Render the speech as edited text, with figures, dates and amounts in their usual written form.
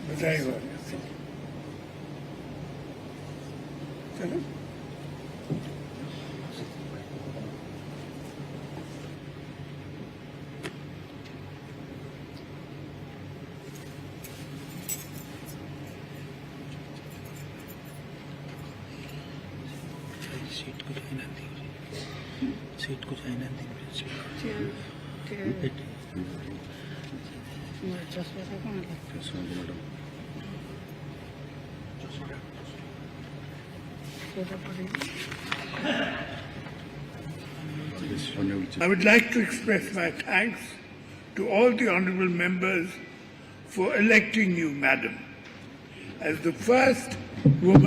बताइएगा चलो सीट को जाए ना दी सीट को जाए ना दी I would like to express my thanks to all the honourable members for electing you, madam, as the first woman